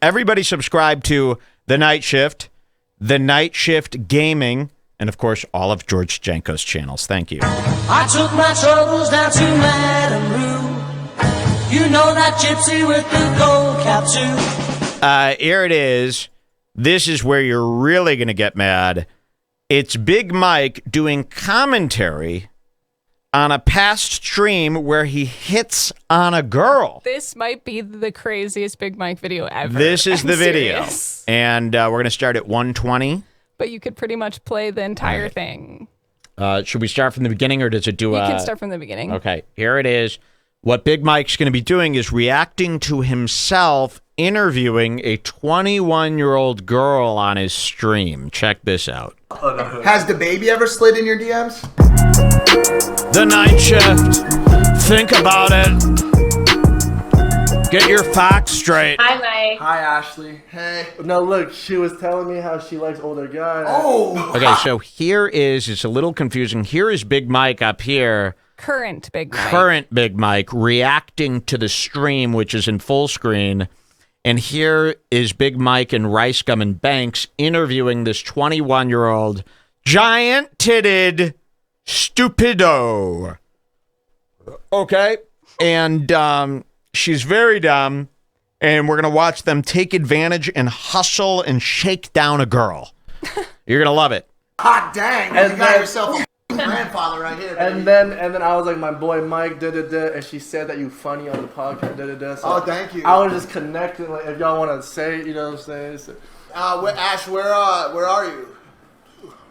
everybody subscribe to The Night Shift, The Night Shift Gaming, and, of course, all of George Janko's channels. Thank you. I took my troubles down to Madame Rue. You know that gypsy with the gold cap too. Here it is. This is where you're really going to get mad. It's Big Mike doing commentary on a past stream where he hits on a girl. This might be the craziest Big Mike video ever. This is the video. Serious. And we're going to start at 1:20. But you could pretty much play the entire thing. Should we start from the beginning, or does it do You can start from the beginning. Okay, here it is. What Big Mike's going to be doing is reacting to himself interviewing a 21-year-old girl on his stream. Check this out. Has the baby ever slid in your DMs? The Night Shift. Think about it. Get your facts straight. Hi, Mike. Hi, Ashley. Hey. No, look, she was telling me how she likes older guys. Oh. Okay, so here is, it's a little confusing. Here is Big Mike up here. Current Big Mike. Current Big Mike reacting to the stream, which is in full screen. And here is Big Mike and Ricegum and Banks interviewing this 21-year-old giant-titted stupido. Okay? And she's very dumb. And we're going to watch them take advantage and hustle and shake down a girl. You're going to love it. Hot dang. And you got then- yourself a grandfather right here. Baby. And then I was like, my boy Mike, and she said that you funny on the podcast, So Oh, thank you. I was just connecting, like, if y'all want to say it, you know what I'm saying? So, Ash, where are you?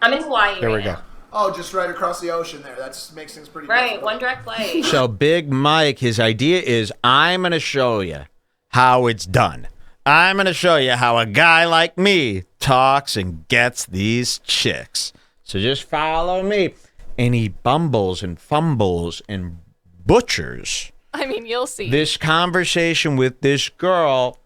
I'm in Hawaii Here we right go. now. Oh, just right across the ocean there. That makes things pretty Right, difficult. one direct flight. So Big Mike, his idea is, I'm going to show you how it's done. I'm going to show you how a guy like me talks and gets these chicks. So just follow me. And he bumbles and fumbles and butchers I mean, you'll see. this conversation with this girl,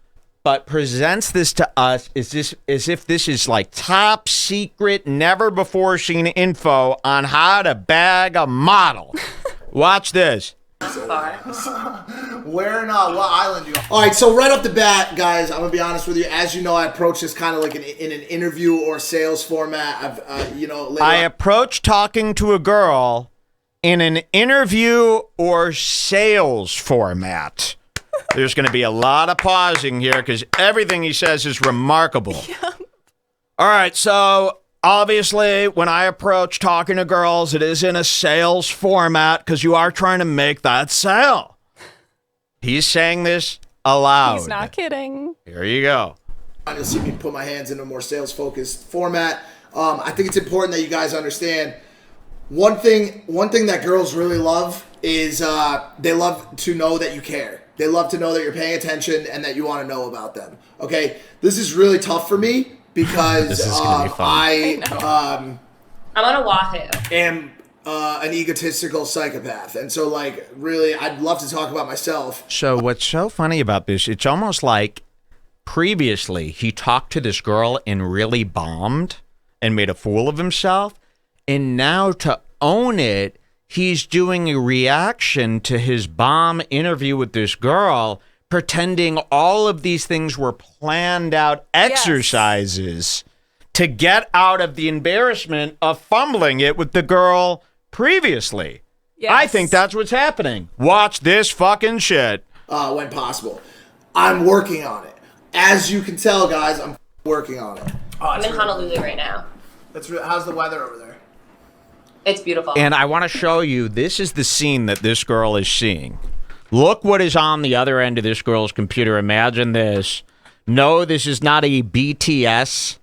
but presents this to us as if this is like top secret, never before seen info on how to bag a model. Watch this. Where in what island you on? All right, so right off the bat, guys, I'm gonna be honest with you. As you know, I approach this kind of like in an interview or sales format. I approach talking to a girl in an interview or sales format. There's going to be a lot of pausing here because everything he says is remarkable. Yep. All right, so obviously when I approach talking to girls, it is in a sales format because you are trying to make that sale. He's saying this aloud. He's not kidding. Here you go. You'll see me put my hands in a more sales-focused format. I think it's important that you guys understand one thing that girls really love is they love to know that you care. They love to know that you're paying attention and that you want to know about them. Okay, this is really tough for me because This is gonna be fun. I'm on Oahu. am an egotistical psychopath, and so like really, I'd love to talk about myself. So what's so funny about this, it's almost like previously he talked to this girl and really bombed and made a fool of himself. And now to own it, he's doing a reaction to his bomb interview with this girl, pretending all of these things were planned out exercises to get out of the embarrassment of fumbling it with the girl previously. Yes. I think that's what's happening. Watch this fucking shit. When possible, I'm working on it. As you can tell, guys, I'm working on it. I'm in Honolulu right now. How's the weather over there? It's beautiful. And I want to show you, this is the scene that this girl is seeing. Look what is on the other end of this girl's computer. Imagine this. No, this is not a BTS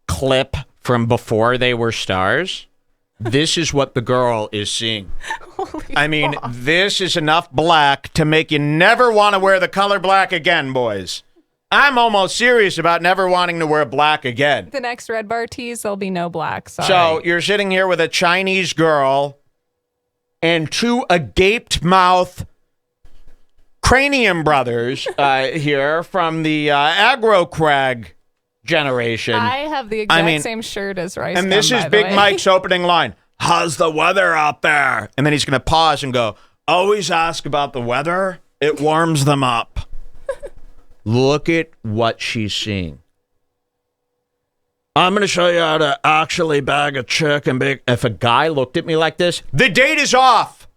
clip from before they were stars. This is what the girl is seeing. I mean, this is enough black to make you never want to wear the color black again, boys. I'm almost serious about never wanting to wear black again. The next Red Bar tees, there'll be no black. Sorry. So you're sitting here with a Chinese girl and two agaped mouth cranium brothers here from the aggro crag generation. I have the exact same shirt as Rice. And this is Big Mike's opening line. How's the weather out there? And then he's going to pause and go, always ask about the weather. It warms them up. Look at what she's seeing. I'm going to show you how to actually bag a chick and big. If a guy looked at me like this, the date is off.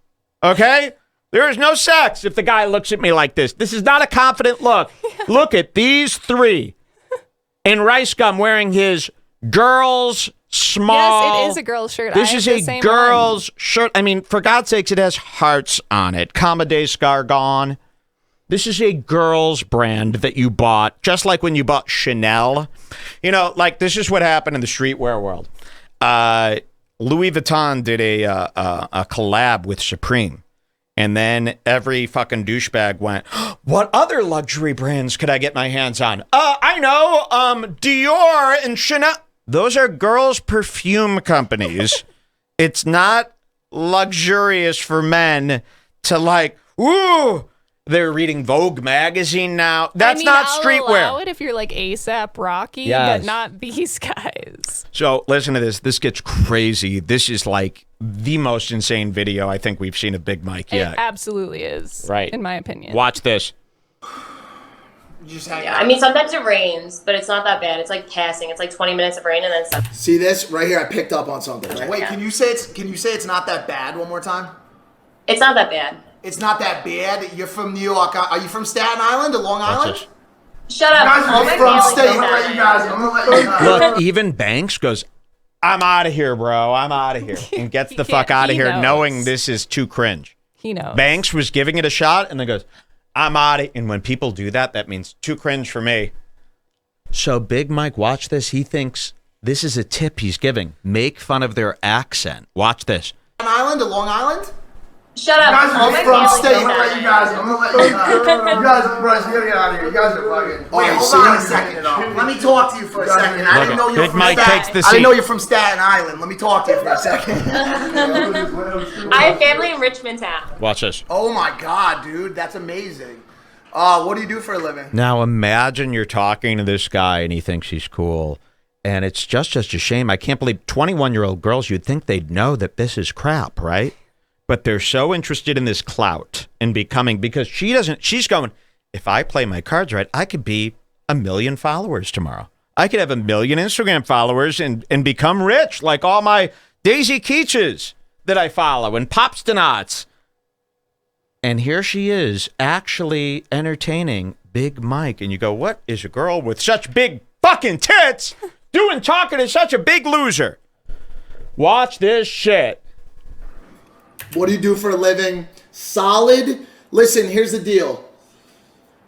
Okay? There is no sex if the guy looks at me like this. This is not a confident look. Look at these three. And Ricegum wearing his girl's small. Yes, it is a girl's shirt. This I is have the a same girl's shirt. I mean, for God's sakes, it has hearts on it. Comma de Scargon. This is a girl's brand that you bought, just like when you bought Chanel. You know, like this is what happened in the streetwear world. Louis Vuitton did a collab with Supreme. And then every fucking douchebag went, what other luxury brands could I get my hands on? I know, Dior and Chanel. Those are girls' perfume companies. It's not luxurious for men to like, ooh, they're reading Vogue magazine now. That's not I'll streetwear. allow it if you're like ASAP Rocky, Yes. but not these guys. So listen to this. This gets crazy. This is like the most insane video I think we've seen of Big Mike yet. It absolutely is, Right. in my opinion. Watch this. Yeah, I mean, sometimes it rains, but it's not that bad. It's like passing. It's like 20 minutes of rain and then stuff. See this right here? I picked up on something. Right? Wait, can you say it's not that bad one more time? It's not that bad. It's not that bad. You're from New York. Are you from Staten Island or Long Watch Island? this. Shut up. Guys, All you're my from family state. knows I'm gonna let that. you guys. I'm gonna let you know. Look, even Banks goes, I'm out of here, bro. I'm out of here. And gets He the fuck can't- out of he here knows. knowing this is too cringe. He knows. Banks was giving it a shot and then goes, I'm out of. And when people do that, that means too cringe for me. So Big Mike, watch this. He thinks this is a tip he's giving. Make fun of their accent. Watch this. Staten Island or Long Island? Shut up. Guys, All you're my from family state. knows I'm gonna let you that. guys. I'm gonna let you know. You guys, bro, you gotta get out of here. You guys are fucking. Wait, Alright, hold see? on a second. Let me talk to you for a second. I didn't know you were Big from Mike Staten. takes the I seat. didn't know you're from Staten Island. Let me talk to you for a second. I have family in Richmond town. Watch this. Oh my god, dude, that's amazing. What do you do for a living? Now imagine you're talking to this guy and he thinks he's cool. And it's just a shame. I can't believe 21-year-old girls, you'd think they'd know that this is crap, right? But they're so interested in this clout and becoming, because she's going, if I play my cards right, I could be 1 million followers tomorrow. I could have 1 million Instagram followers and become rich like all my Daisy Keaches that I follow and Popstonauts. And here she is actually entertaining Big Mike. And you go, what is a girl with such big fucking tits doing talking to such a big loser? Watch this shit. What do you do for a living? Solid. Listen, here's the deal.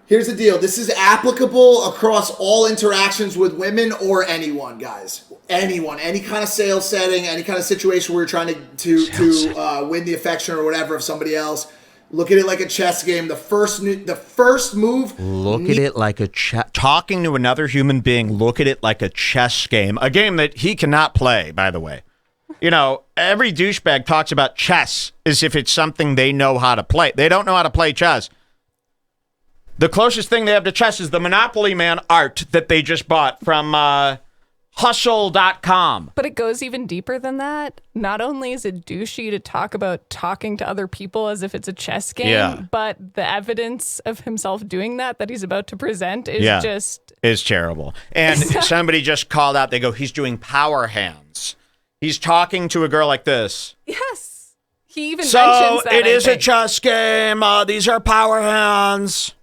Here's the deal. This is applicable across all interactions with women or anyone, guys. Anyone, any kind of sales setting, any kind of situation where you're trying to win the affection or whatever of somebody else. Look at it like a chess game. The first move. Look at it like a talking to another human being. Look at it like a chess game. A game that he cannot play, by the way. You know, every douchebag talks about chess as if it's something they know how to play. They don't know how to play chess. The closest thing they have to chess is the Monopoly Man art that they just bought from hustle.com. But it goes even deeper than that. Not only is it douchey to talk about talking to other people as if it's a chess game, but the evidence of himself doing that he's about to present is just... It's terrible. And somebody just called out, they go, he's doing power hands. He's talking to a girl like this. Yes. He even So mentions that, it I is a think. chess game. These are power hands.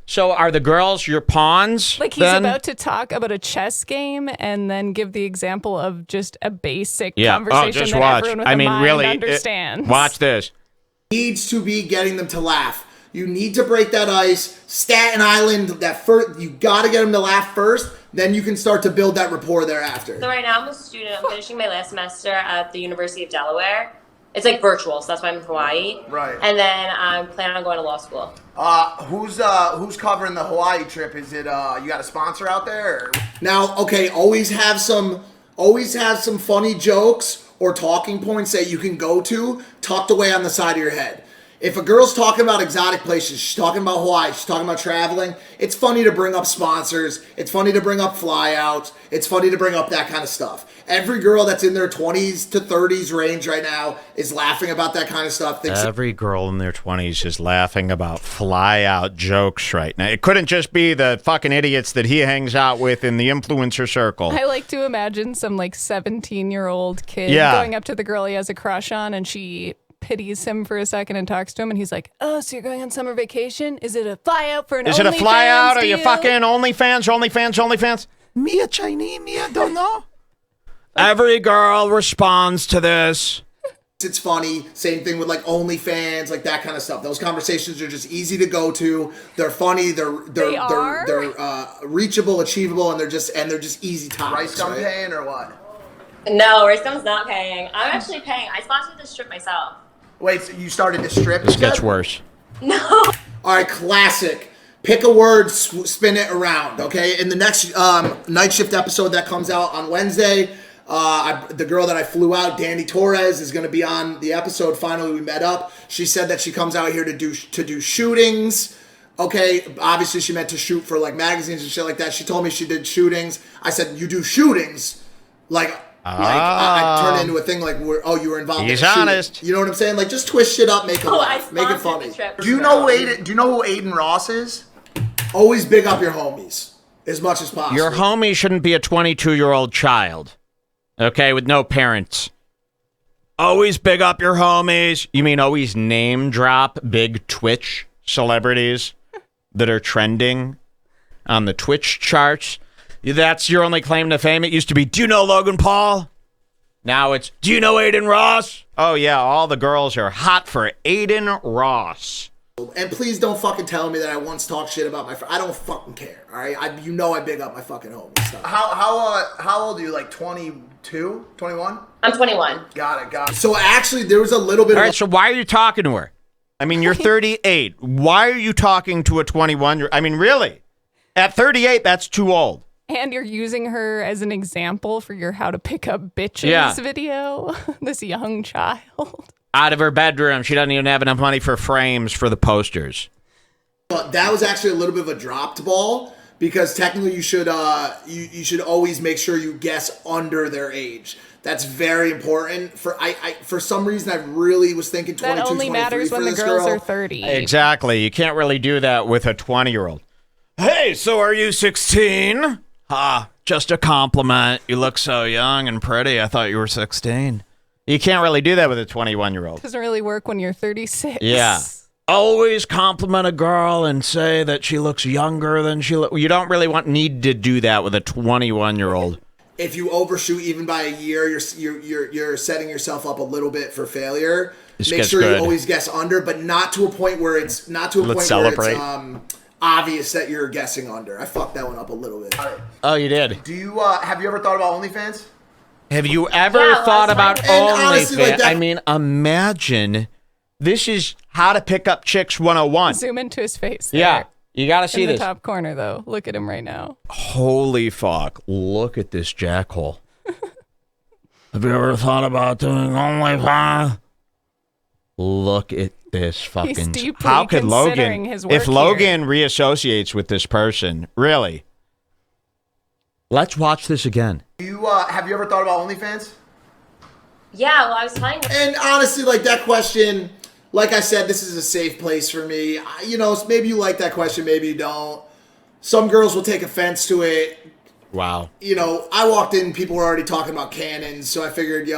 So are the girls your pawns? Like he's then? about to talk about a chess game and then give the example of just a basic Oh, conversation just that watch. everyone with I a mean, mind really, understands. watch this. Needs to be getting them to laugh. You need to break that ice. Staten Island, that first, you got to get them to laugh first. Then you can start to build that rapport thereafter. So right now I'm a student. I'm finishing my last semester at the University of Delaware. It's like virtual, so that's why I'm in Hawaii. Right. And then I'm planning on going to law school. Who's covering the Hawaii trip? Is it you got a sponsor out there? Or? Now, okay, always have some funny jokes or talking points that you can go to tucked away on the side of your head. If a girl's talking about exotic places, she's talking about Hawaii, she's talking about traveling, it's funny to bring up sponsors. It's funny to bring up flyouts. It's funny to bring up that kind of stuff. Every girl that's in their 20s to 30s range right now is laughing about that kind of stuff. Every girl in their 20s is laughing about fly-out jokes right now. It couldn't just be the fucking idiots that he hangs out with in the influencer circle. I like to imagine some like 17-year-old kid going up to the girl he has a crush on, and she pities him for a second and talks to him, and he's like, "Oh, so you're going on summer vacation? Is it a fly out for an Is it a fly out? Are you deal? fucking OnlyFans? Me a Chinese, me I don't know. Every girl responds to this. It's funny. Same thing with like OnlyFans, like that kind of stuff. Those conversations are just easy to go to. They're funny. They're reachable, achievable, and they're just easy topics. Ricegum right? paying or what? No, Ricegum's not paying. I'm actually paying. I sponsored this trip myself. Wait, so you started to strip? This gets worse. No. All right, classic. Pick a word, spin it around. Okay, in the next night shift episode that comes out on Wednesday. The girl that I flew out, Danny Torres, is going to be on the episode. Finally, we met up. She said that she comes out here to do shootings. Okay, obviously she meant to shoot for like magazines and shit like that. She told me she did shootings. I said, "You do shootings?" I turned it into a thing like, you were involved. He's in a shooting. honest. You know what I'm saying? Like, just twist shit up, make it laugh, make it funny. Do you know who Aiden Ross is? Always big up your homies as much as possible. Your homie shouldn't be a 22-year-old child, okay, with no parents. Always big up your homies. You mean always name drop big Twitch celebrities that are trending on the Twitch charts? That's your only claim to fame. It used to be, do you know Logan Paul? Now it's, do you know Aiden Ross? Oh, yeah, all the girls are hot for Aiden Ross. And please don't fucking tell me that I once talked shit about my friend. I don't fucking care, all right? I big up my fucking homies. Stuff. How old are you? Like 22, 21? I'm 21. Got it. So actually, there was a little bit All of... right, so why are you talking to her? I mean, you're 38. Why are you talking to a 21-year-old? I mean, really? At 38, that's too old. And you're using her as an example for your how to pick up bitches video. This young child. Out of her bedroom. She doesn't even have enough money for frames for the posters. But that was actually a little bit of a dropped ball because technically you should you should always make sure you guess under their age. That's very important. For some reason, I really was thinking 22, that only 23 matters for when the this girls girl. are 30. Exactly. You can't really do that with a 20-year-old. Hey, so are you 16? Just a compliment. You look so young and pretty. I thought you were 16. You can't really do that with a 21-year-old. Doesn't really work when you're 36. Yeah. Always compliment a girl and say that she looks younger than she looks. You don't really need to do that with a 21-year-old. If you overshoot even by a year, you're setting yourself up a little bit for failure. Make sure you always guess under, but not to a point where it's obvious that you're guessing under. I fucked that one up a little bit. Oh, you did. Do you have you ever thought about OnlyFans? Have you ever thought about honestly, OnlyFans? I mean, imagine this is how to pick up chicks 101. Zoom into his face. Yeah, you got to see in this. the top corner, though. Look at him right now. Holy fuck. Look at this jackhole. Have you ever thought about doing OnlyFans? Look at this fucking... He's deeply how could considering Logan... his work if Logan reassociates with this person, really... Let's watch this again. Have you ever thought about OnlyFans? Yeah, well, I was telling you. And honestly, like that question, like I said, this is a safe place for me. You know, maybe you like that question, maybe you don't. Some girls will take offense to it. Wow. You know, I walked in, people were already talking about cannons, so I figured,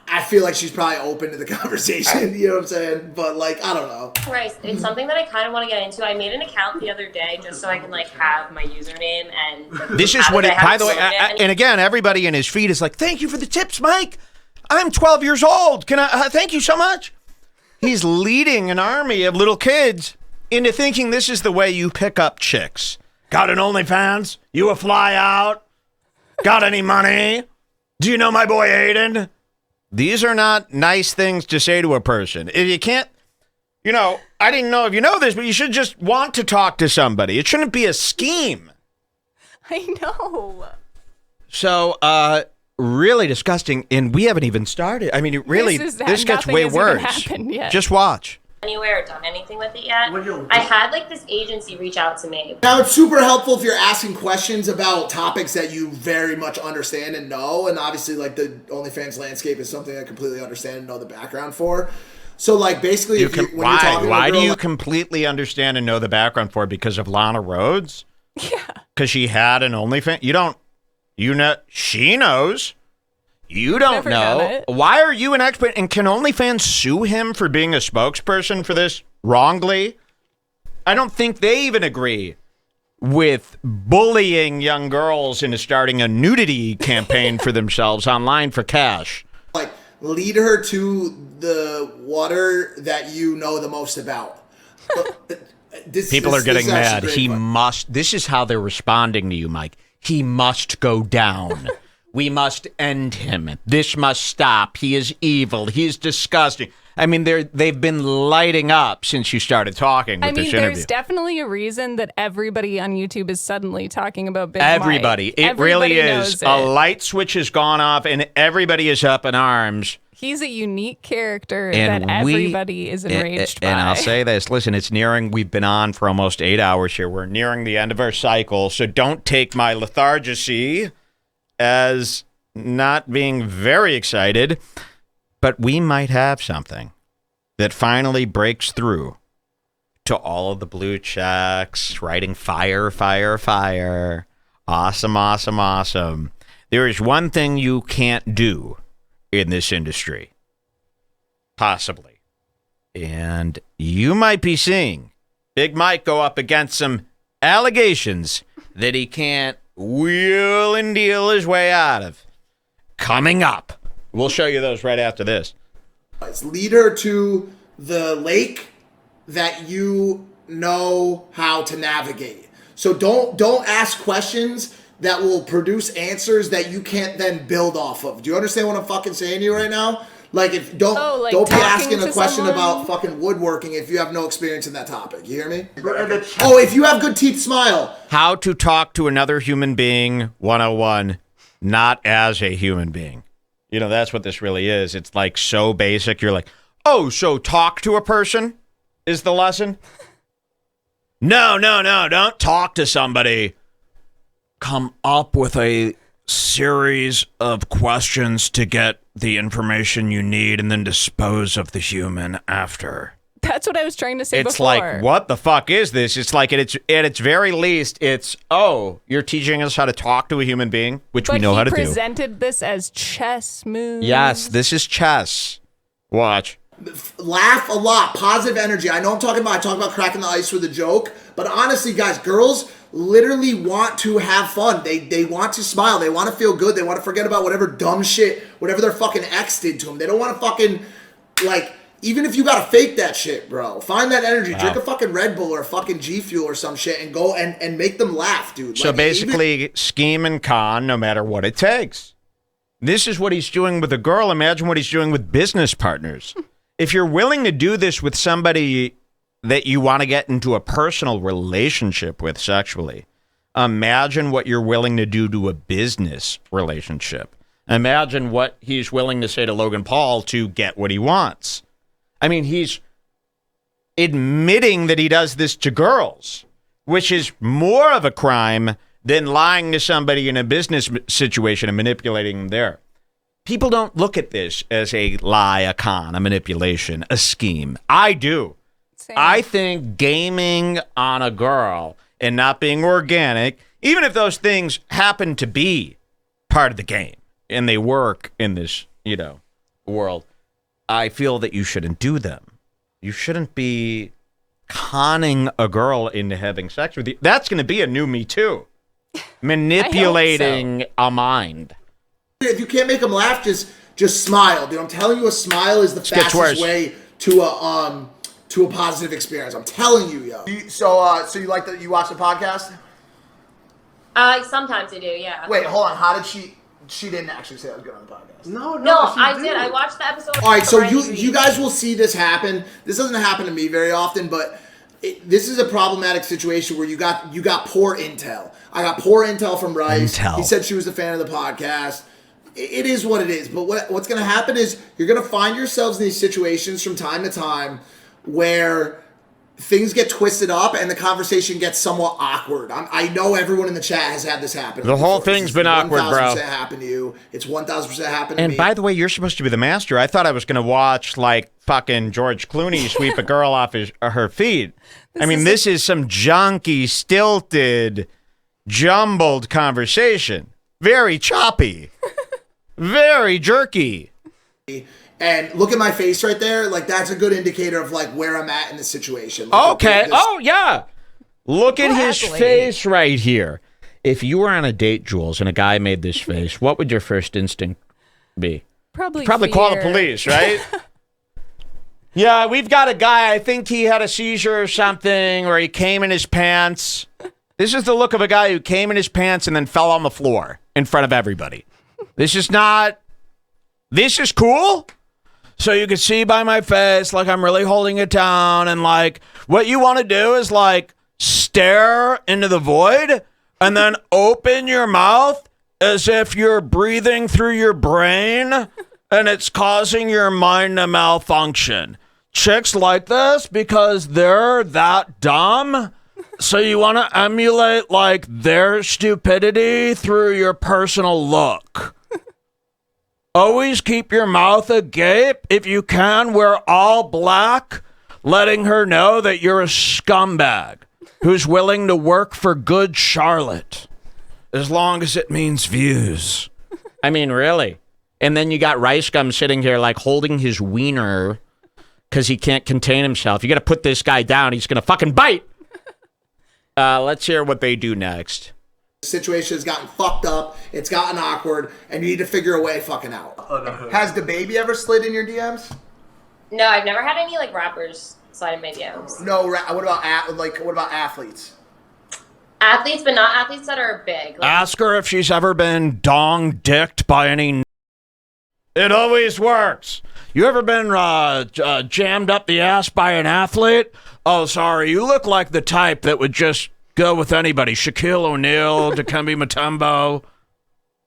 I feel like she's probably open to the conversation, you know what I'm saying? But, like, I don't know. Christ, it's something that I kind of want to get into. I made an account the other day just so I can, like, have my username and... This is what it... By the way, and again, everybody in his feed is like, thank you for the tips, Mike. I'm 12 years old. Can I... thank you so much. He's leading an army of little kids into thinking this is the way you pick up chicks. Got an OnlyFans? You a fly out? Got any money? Do you know my boy Aiden? These are not nice things to say to a person. If you can't, I didn't know if you know this, but you should just want to talk to somebody. It shouldn't be a scheme. I know. So, really disgusting, and we haven't even started. I mean, it really, this gets way worse. Just watch. Anywhere or done anything with it yet. I had like this agency reach out to me. Now it's super helpful if you're asking questions about topics that you very much understand and know, and obviously like the OnlyFans landscape is something I completely understand and know the background for. So like basically, why do you completely understand and know the background for? Because of Lana Rhoades? Yeah. Because she had an OnlyFans. You know, she knows. You don't know. Why are you an expert? And can OnlyFans sue him for being a spokesperson for this wrongly? I don't think they even agree with bullying young girls into starting a nudity campaign for themselves online for cash. Like, lead her to the water that you know the most about. People are getting mad. He must. This is how they're responding to you, Mike. He must go down. We must end him. This must stop. He is evil. He is disgusting. I mean, they've been lighting up since you started talking with this interview. There's definitely a reason that everybody on YouTube is suddenly talking about Big Everybody. Mike. It really is. A light switch has gone off, and everybody is up in arms. He's a unique character that everybody is enraged by. And I'll say this. Listen, we've been on for almost 8 hours here. We're nearing the end of our cycle, so don't take my lethargy as not being very excited, but we might have something that finally breaks through to all of the blue checks, writing fire, fire, fire. Awesome, awesome, awesome. There is one thing you can't do in this industry, possibly, and you might be seeing Big Mike go up against some allegations that he can't wheel and deal his way out of. Coming up. We'll show you those right after this. Lead her to the lake that you know how to navigate. So don't ask questions that will produce answers that you can't then build off of. Do you understand what I'm fucking saying to you right now? Like, don't be asking a question about fucking woodworking if you have no experience in that topic. You hear me? Oh, if you have good teeth, smile. How to talk to another human being 101, not as a human being. You know, that's what this really is. It's like so basic. You're like, oh, so talk to a person is the lesson? No, don't talk to somebody. Come up with a series of questions to get the information you need and then dispose of the human after. That's what I was trying to say it's before. Like, what the fuck is this? It's like, at its very least, it's, oh, you're teaching us how to talk to a human being, which we know how to do. But he presented this as chess moves. Yes, this is chess. Watch. Laugh a lot. Positive energy. I know I talk about cracking the ice with a joke, but honestly, guys, girls literally want to have fun. They want to smile. They want to feel good. They want to forget about whatever dumb shit, whatever their fucking ex did to them. They don't want to fucking, like, even if you gotta fake that shit, bro. Find that energy. Wow. Drink a fucking Red Bull or a fucking G Fuel or some shit and go and make them laugh, dude. So like, basically, scheme and con no matter what it takes. This is what he's doing with a girl. Imagine what he's doing with business partners. If you're willing to do this with somebody that you want to get into a personal relationship with sexually, imagine what you're willing to do to a business relationship. Imagine what he's willing to say to Logan Paul to get what he wants. I mean, he's admitting that he does this to girls, which is more of a crime than lying to somebody in a business situation and manipulating them there. People don't look at this as a lie, a con, a manipulation, a scheme. I do. Same. I think gaming on a girl and not being organic, even if those things happen to be part of the game and they work in this, world, I feel that you shouldn't do them. You shouldn't be conning a girl into having sex with you. That's going to be a new Me Too. Manipulating a mind. If you can't make them laugh, just smile, dude. I'm telling you, a smile is the fastest way to a positive experience. I'm telling you, yo. So you like that? You watch the podcast? Sometimes I do, yeah. Wait, hold on. How did she? She didn't actually say I was good on the podcast. No, I did. I watched the episode. All right, so you guys will see this happen. This doesn't happen to me very often, but this is a problematic situation where you got poor intel. I got poor intel from Rice. He said she was a fan of the podcast. it is what it is. But what's going to happen is you're going to find yourselves in these situations from time to time where things get twisted up and the conversation gets somewhat awkward. I know everyone in the chat has had this happen. The whole thing's been awkward, bro. 1,000% happened to you. It's 1,000% happened to me. And by the way, you're supposed to be the master. I thought I was going to watch like fucking George Clooney sweep a girl off her feet. This is some junky, stilted, jumbled conversation. Very choppy. Very jerky. And look at my face right there. Like, that's a good indicator of, like, where I'm at in the situation. Okay. Oh, yeah. Look at his face right here. If you were on a date, Jules, and a guy made this face, what would your first instinct be? Probably call the police, right? Yeah, we've got a guy, I think he had a seizure or something, or he came in his pants. This is the look of a guy who came in his pants and then fell on the floor in front of everybody. This is cool. So you can see by my face, like I'm really holding it down. And like what you want to do is like stare into the void and then open your mouth as if you're breathing through your brain and it's causing your mind to malfunction. Chicks like this because they're that dumb. So you want to emulate like their stupidity through your personal look. Always keep your mouth agape. If you can, wear all black, letting her know that you're a scumbag who's willing to work for good Charlotte, as long as it means views. I mean, really. And then you got Ricegum sitting here like holding his wiener because he can't contain himself. You got to put this guy down. He's going to fucking bite. Let's hear what they do next. Situation has gotten fucked up, it's gotten awkward, and you need to figure a way fucking out. Has the baby ever slid in your DMs? No, I've never had any like rappers slide in my DMs. No, what about athletes? Athletes, but not athletes that are big. Like, ask her if she's ever been dong-dicked by any. It always works. You ever been jammed up the ass by an athlete? Oh, sorry, you look like the type that would just go with anybody. Shaquille O'Neal, Dikembe Mutombo.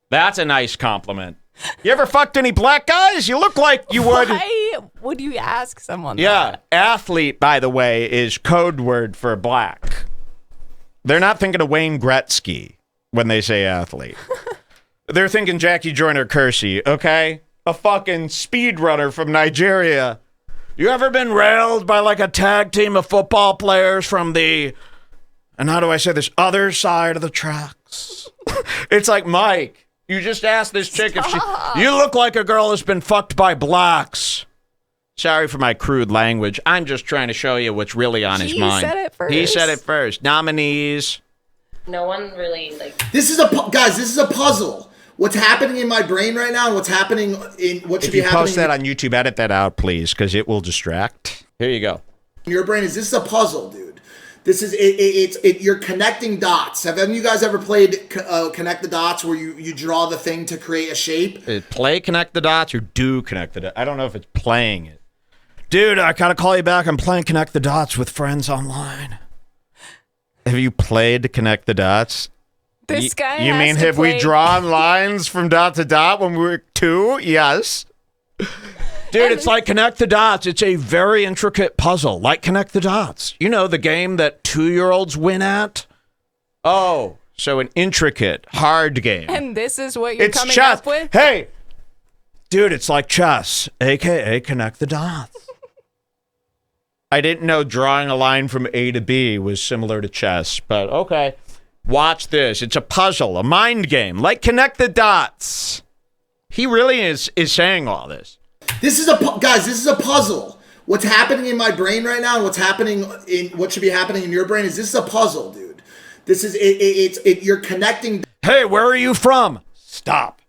That's a nice compliment. You ever fucked any black guys? You look like you would. Why would you ask someone that? Athlete, by the way, is code word for black. They're not thinking of Wayne Gretzky when they say athlete. They're thinking Jackie Joyner-Kersee, okay? A fucking speedrunner from Nigeria. You ever been railed by like a tag team of football players from the... And how do I say this? Other side of the tracks. It's like, Mike, you just asked this chick if she... You look like a girl who's been fucked by blacks. Sorry for my crude language. I'm just trying to show you what's really on his mind. He said it first. Nominees. No one really like... This is a puzzle. What's happening in my brain right now and what's happening in... What should be happening... If you post that on YouTube, edit that out, please, because it will distract. Here you go. In your brain, this is a puzzle, dude. This is you're connecting dots. Have any of you guys ever played Connect the Dots where you draw the thing to create a shape? Play Connect the Dots or do Connect the Dots? I don't know if it's playing it. Dude, I gotta call you back. I'm playing Connect the Dots with friends online. Have you played Connect the Dots? This guy You mean have we drawn lines from dot to dot when we were 2? Yes. Dude, it's like Connect the Dots. It's a very intricate puzzle, like Connect the Dots. You know, the game that 2-year-olds win at? Oh, so an intricate, hard game. And this is what you're coming chess. up with? Hey, dude, it's like chess, a.k.a. Connect the Dots. I didn't know drawing a line from A to B was similar to chess, but okay. Watch this. It's a puzzle, a mind game, like Connect the Dots. He really is saying all this. This is a puzzle. What's happening in my brain right now and what's happening in what should be happening in your brain is this is a puzzle, dude. This is you're connecting. Hey, where are you from? Stop.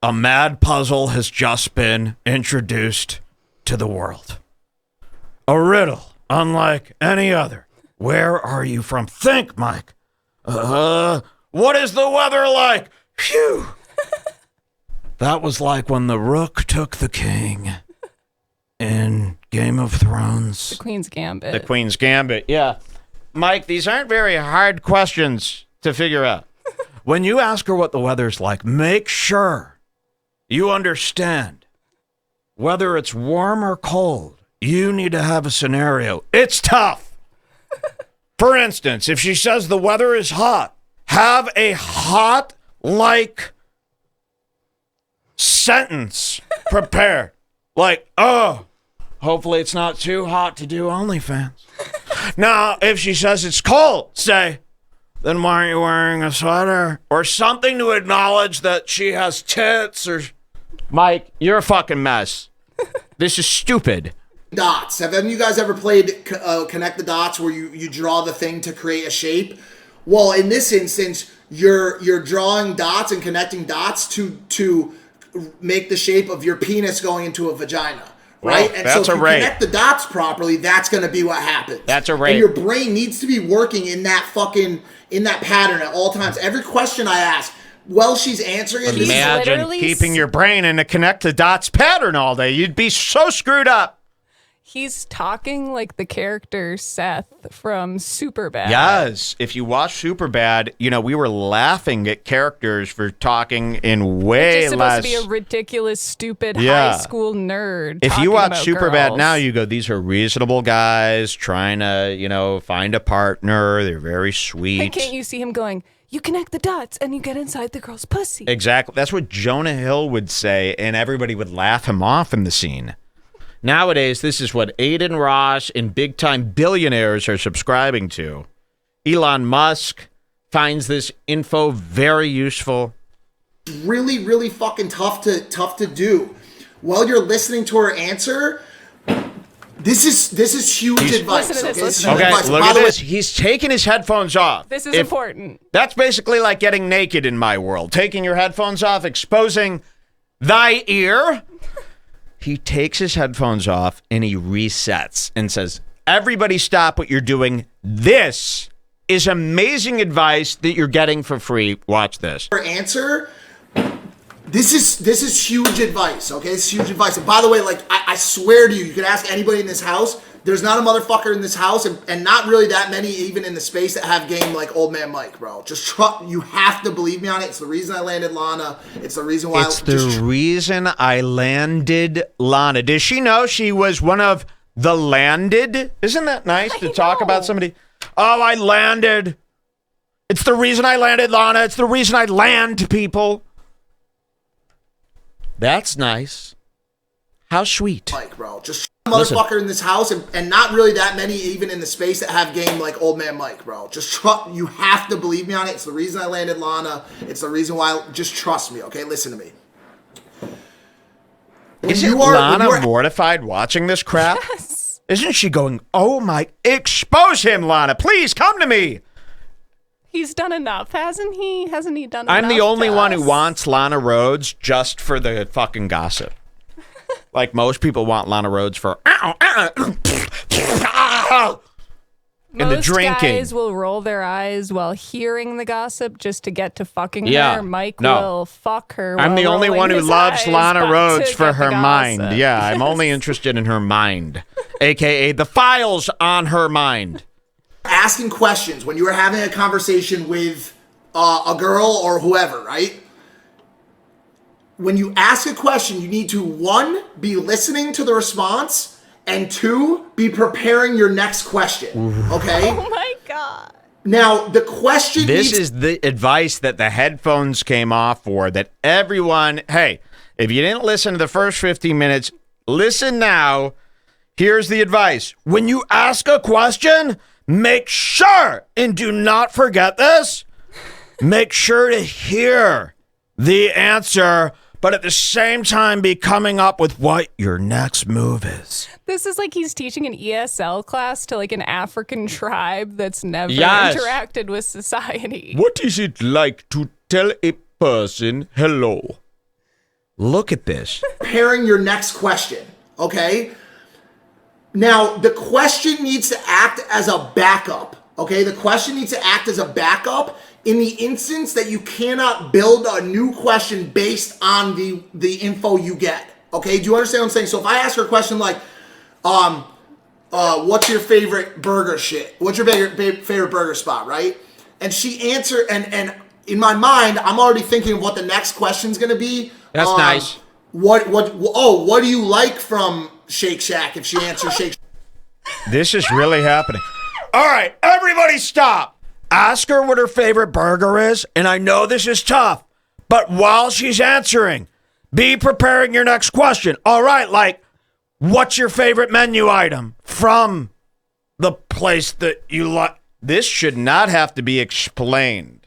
A mad puzzle has just been introduced to the world. A riddle unlike any other. Where are you from? Think, Mike. What is the weather like? Phew. That was like when the rook took the king in Game of Thrones. The Queen's Gambit. The Queen's Gambit, yeah. Mike, these aren't very hard questions to figure out. When you ask her what the weather's like, make sure You understand. Whether it's warm or cold, you need to have a scenario. It's tough. For instance, if she says the weather is hot, have a hot, like, sentence prepared. Like, oh, hopefully it's not too hot to do OnlyFans. Now, if she says it's cold, say, then why aren't you wearing a sweater? Or something to acknowledge that she has tits or... Mike, you're a fucking mess. This is stupid. Dots. Have any of you guys ever played Connect the Dots where you draw the thing to create a shape? Well, in this instance, you're drawing dots and connecting dots to make the shape of your penis going into a vagina. Right? Well, and that's so if a you rape. connect the dots properly, that's going to be what happens. That's a rape. And your brain needs to be working in that pattern at all times. Every question I ask, while she's answering it, Imagine literally keeping your brain in a connect the dots pattern all day. You'd be so screwed up. He's talking like the character Seth from Superbad. Yes. If you watch Superbad, we were laughing at characters for talking in way It's less. supposed to be a ridiculous, stupid Yeah. high school nerd. If you talking watch about Superbad girls. now, you go, these are reasonable guys trying to, find a partner. They're very sweet. And can't you see him going, you connect the dots and you get inside the girl's pussy? Exactly. That's what Jonah Hill would say, and everybody would laugh him off in the scene. Nowadays, this is what Aiden Ross and big-time billionaires are subscribing to. Elon Musk finds this info very useful. really, really fucking tough to do. While you're listening to her answer, this is huge advice. Listen to this, Okay, listen to Okay, advice. look By at the way, this. He's taking his headphones off. This is important. That's basically like getting naked in my world. Taking your headphones off, exposing thy ear. He takes his headphones off and he resets and says, everybody stop what you're doing. This is amazing advice that you're getting for free. Watch this. her answer. This is huge advice. Okay, it's huge advice. And by the way, like I swear to you, you can ask anybody in this house. There's not a motherfucker in this house, and not really that many even in the space that have game like Old Man Mike, bro. Just trust. You have to believe me on it. It's the reason I landed Lana. It's the reason why. It's the reason I landed Lana. Does she know she was one of the landed? Isn't that nice to talk about somebody? Oh, I landed. It's the reason I landed Lana. It's the reason I land people. That's nice. How sweet. Mike, bro. Just motherfucker in this house, and not really that many even in the space that have game like Old Man Mike, bro. Just trust. You have to believe me on it. It's the reason I landed Lana. It's the reason why. Just trust me, okay? Listen to me. Isn't Lana mortified watching this crap? Yes. Isn't she going, oh my, expose him, Lana. Please come to me. He's done enough, hasn't he? Hasn't he done enough? I'm the only to one who us? wants Lana Rhodes just for the fucking gossip. Like most people want Lana Rhodes for and the Most drinking. guys will roll their eyes while hearing the gossip just to get to fucking Yeah, her. Mike no. will fuck her. I'm while the only rolling one who his loves eyes, Lana but Rhodes to for get her the mind. gossip. Yeah, I'm only interested in her mind, aka the files on her mind. asking questions when you were having a conversation with a girl or whoever, right? When you ask a question, you need to, one, be listening to the response, and two, be preparing your next question. Okay? Oh my god. Now, the question This needs is the advice that the headphones came off for, that everyone, hey, if you didn't listen to the first 15 minutes, listen now. Here's the advice. When you ask a question, make sure, and do not forget this, make sure to hear the answer, but at the same time be coming up with what your next move is. This is like he's teaching an ESL class to like an African tribe that's never Yes. interacted with society. What is it like to tell a person hello? Look at this. preparing your next question. Okay? Now, the question needs to act as a backup. Okay? The question needs to act as a backup in the instance that you cannot build a new question based on the info you get. Okay? Do you understand what I'm saying? So if I ask her a question like, what's your favorite burger shit? What's your favorite burger spot, right? And she answered, and in my mind, I'm already thinking of what the next question's gonna be. That's nice. What do you like from Shake Shack if she answers Shake Shack? This is really happening. All right, everybody stop. Ask her what her favorite burger is, and I know this is tough, but while she's answering, be preparing your next question. All right, like, what's your favorite menu item from the place that you like? This should not have to be explained.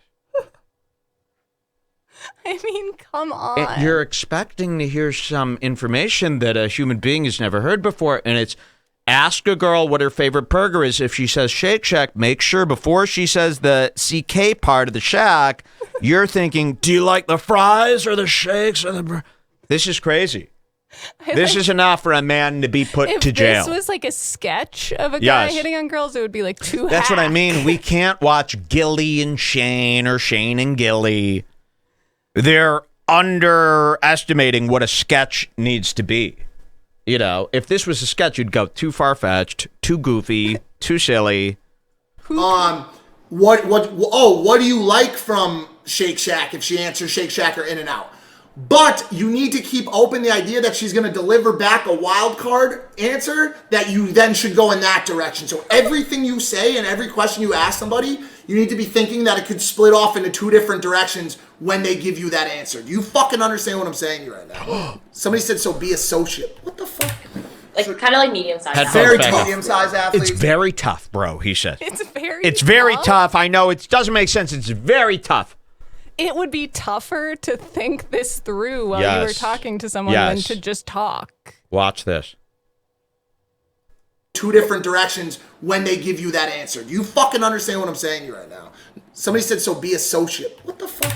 I mean, come on. And you're expecting to hear some information that a human being has never heard before, and it's ask a girl what her favorite burger is. If she says Shake Shack, make sure before she says the CK part of the shack, you're thinking, do you like the fries or the shakes or the... This is crazy. This is enough for a man to be put to jail. If this was like a sketch of a guy hitting on girls, it would be like too That's what I mean. We can't watch Gilly and Shane or Shane and Gilly. They're underestimating what a sketch needs to be. You know, if this was a sketch, you'd go too far-fetched, too goofy, too silly. What do you like from Shake Shack if she answers Shake Shack or In-N-Out? But you need to keep open the idea that she's going to deliver back a wild card answer that you then should go in that direction. So everything you say and every question you ask somebody, you need to be thinking that it could split off into two different directions when they give you that answer. Do you fucking understand what I'm saying to you right now? Somebody said, so be a sociopath. What the fuck? Like, kind of like medium-sized. Very tough. Medium-sized athletes. It's very tough, bro, he said. It's very tough. I know it doesn't make sense. It's very tough. It would be tougher to think this through while you were talking to someone than to just talk. Watch this. Two different directions when they give you that answer. Do you fucking understand what I'm saying to you right now? Somebody said, so be a sociopath. What the fuck?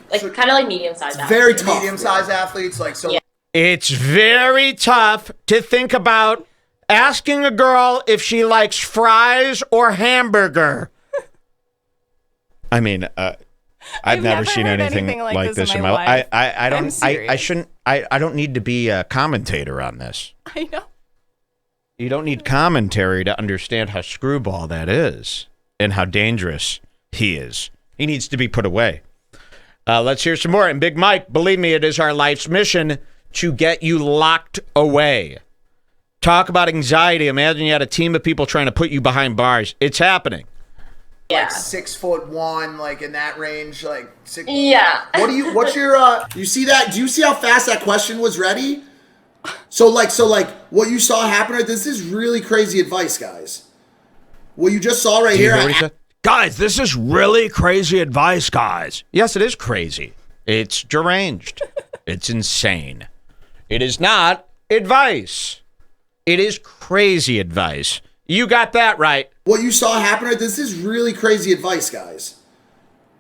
Like, kind of like medium-sized. Very tough. Medium-sized athletes, like, so. Yeah. It's very tough to think about asking a girl if she likes fries or hamburger. I mean, I've never seen anything like this in my life. I don't need to be a commentator on this. I know. You don't need commentary to understand how screwball that is and how dangerous he is. He needs to be put away. Let's hear some more. And Big Mike, believe me, it is our life's mission to get you locked away. Talk about anxiety. Imagine you had a team of people trying to put you behind bars. It's happening. Yeah. Like 6'1", like in that range, like six. Yeah. What's your you see that? Do you see how fast that question was ready? So what you saw happen right, this is really crazy advice, guys. What you just saw right Do you here. hear what he said? Guys, this is really crazy advice, guys. Yes, it is crazy. It's deranged. It's insane. It is not advice. It is crazy advice. You got that right. What you saw happen right, this is really crazy advice, guys.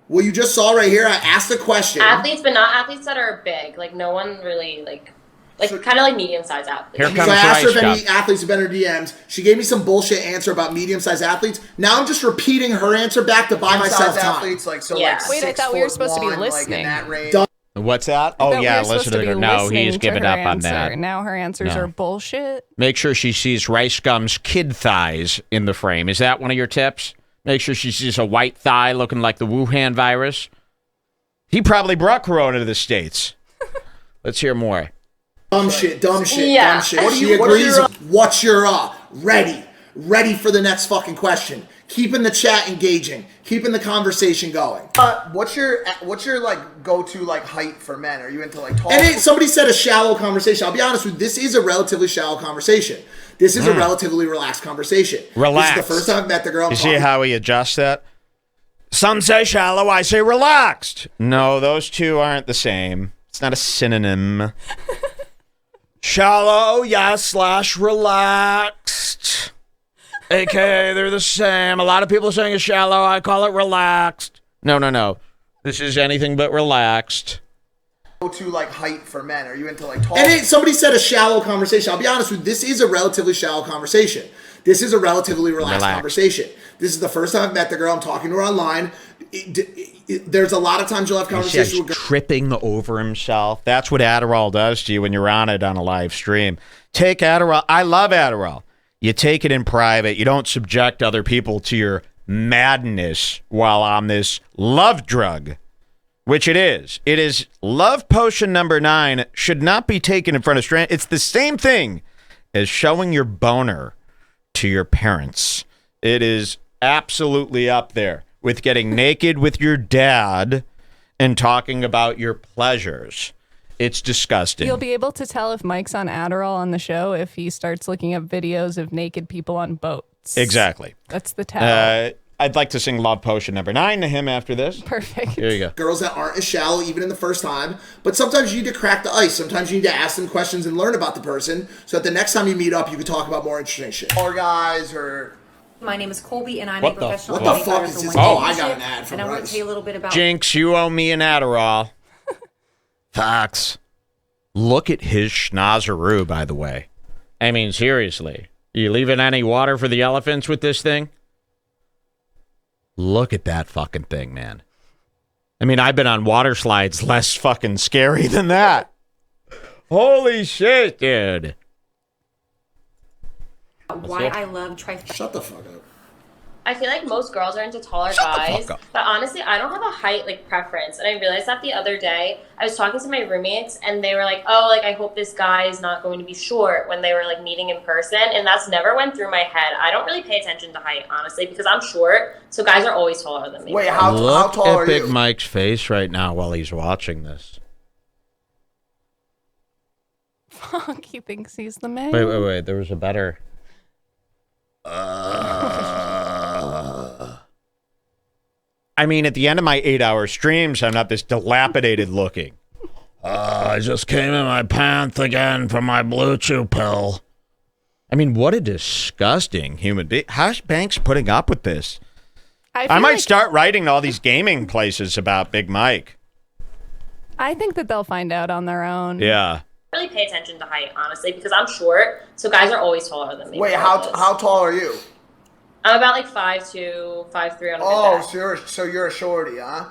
What you just saw right here, I asked a question. Athletes, but not athletes that are big. Like, no one really, like kind of like medium-sized athletes. Here So comes I asked her if Ricegum. any athletes have been in her DMs. She gave me some bullshit answer about medium-sized athletes. Now I'm just repeating her answer back to buy myself time. athletes, like, so Yeah. like Wait, I thought we were supposed to be 6'1", listening. Like in that range. Done. What's that? I Oh, thought yeah, we were supposed listen to to be her. No, listening he's to given her up on answer. that. Now her answers No. are bullshit. Make sure she sees Ricegum's kid thighs in the frame. Is that one of your tips? Make sure she sees a white thigh looking like the Wuhan virus. He probably brought Corona to the States. Let's hear more. Dumb shit. Yeah. Dumb shit. She agrees. What's your ready for the next fucking question? Keeping the chat engaging, keeping the conversation going. What's your like go-to like height for men? Are you into like tall? And somebody said a shallow conversation. I'll be honest with you, this is a relatively shallow conversation. This is a relatively relaxed conversation. Relaxed. This is the first time I've met the girl. You see how he adjusts that? Some say shallow, I say relaxed. No, those two aren't the same. It's not a synonym. Shallow, yes, / relaxed. AKA, they're the same. A lot of people are saying it's shallow. I call it relaxed. No. This is anything but relaxed. Go-to like height for men? Are you into like tall? And somebody said a shallow conversation. I'll be honest with you, this is a relatively shallow conversation. This is a relatively relaxed conversation. This is the first time I've met the girl. I'm talking to her online. There's a lot of times you'll have conversations with girls. Tripping over himself. That's what Adderall does to you when you're on it on a live stream. Take Adderall. I love Adderall. You take it in private. You don't subject other people to your madness while on this love drug. which it is. It is love potion number 9 should not be taken in front of strangers. It's the same thing as showing your boner to your parents. It is absolutely up there with getting naked with your dad and talking about your pleasures. It's disgusting. You'll be able to tell if Mike's on Adderall on the show if he starts looking up videos of naked people on boats. Exactly. That's the tell. I'd like to sing Love Potion number 9 to him after this. Perfect. Here you go. Girls that aren't as shallow even in the first time, but sometimes you need to crack the ice. Sometimes you need to ask them questions and learn about the person so that the next time you meet up, you can talk about more interesting shit. Or guys, or... My name is Colby, and I'm What a the professional What the fuck bodybuilder is for this? One Oh, I got Championship, an ad from and I want to Rice. tell you a little bit about Jinx, you owe me an Adderall. Fox. Look at his schnozeroo, by the way. I mean, seriously. You leaving any water for the elephants with this thing? Look at that fucking thing, man. I mean, I've been on water slides less fucking scary than that. Holy shit, dude. why I love trifecta. Shut the fuck up. I feel like most girls are into taller Shut the guys, fuck up. but honestly, I don't have a height preference. And I realized that the other day. I was talking to my roommates, and they were like, "Oh, I hope this guy is not going to be short." When they were meeting in person, and that's never went through my head. I don't really pay attention to height, honestly, because I'm short. So guys are always taller than me. Wait, how Look tall at are Big you? Mike's face right now while he's watching this. Fuck, he thinks he's the man. Wait. There was a better. I mean, at the end of my 8-hour streams, I'm not this dilapidated looking. I just came in my pants again from my Blue Chew pill. I mean, what a disgusting human being. How's Banks putting up with this? I might start writing to all these gaming places about Big Mike. I think that they'll find out on their own. Yeah. I don't really pay attention to height, honestly, because I'm short. So guys are always taller than me. Wait, how tall are you? I'm about 5'2", 5'3" on a good Oh, day. so you're a shorty, huh?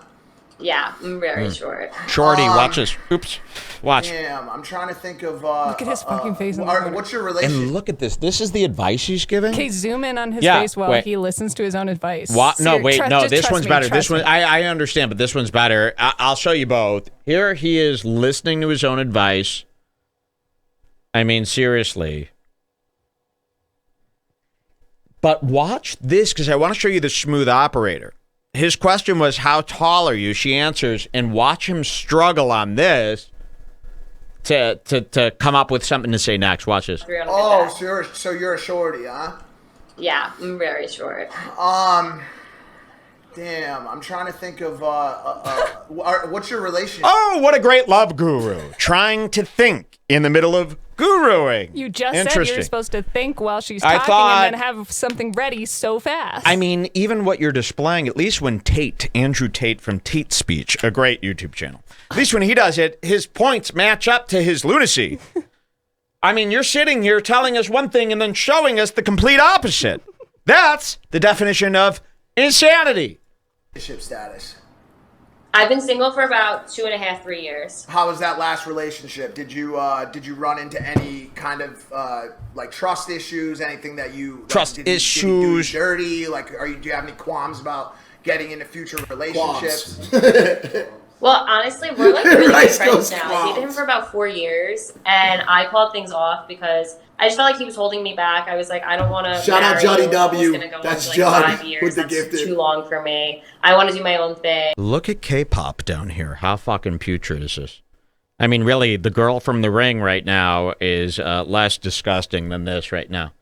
Yeah, I'm very short. Shorty, watch this. Oops. Watch. Damn, I'm trying to think of. Look at his fucking face in the corner. What's your relationship? And look at this. This is the advice he's giving? Okay, zoom in on his Yeah, face while wait. he listens to his own advice. What? No, wait, no, just this trust one's me, better. trust This one, me. I understand, but this one's better. I'll show you both. Here he is listening to his own advice. I mean, seriously. But watch this, because I want to show you the smooth operator. His question was, how tall are you? She answers, and watch him struggle on this to come up with something to say next. Watch this. 3 on a good Oh, day. so you're a shorty, huh? Yeah, I'm very short. Damn, I'm trying to think of what's your relationship? Oh, what a great love guru. Trying to think in the middle of guruing. You just said Interesting. you're supposed to think while she's I talking thought- and then have something ready so fast. I mean, even what you're displaying, at least when Andrew Tate from Tate Speech, a great YouTube channel, at least when he does it, his points match up to his lunacy. I mean, you're sitting here telling us one thing and then showing us the complete opposite. That's the definition of insanity. Relationship status. I've been single for about 2.5, 3 years. How was that last relationship? Did you run into any kind of trust issues? Anything that you Trust did he do issues. you dirty? Do you have any qualms about getting into future relationships? Well, honestly, we're really Rice good goes friends now. I dated him qualms. for about 4 years, and I called things off because I just felt like he was holding me back. I was like, I don't want to. Shout out Johnny W. Gonna go That's on for John 5 years. with the That's gifted. too long for me. I want to do my own thing. Look at K-pop down here. How fucking putrid is this? I mean, really, the girl from The Ring right now is less disgusting than this right now.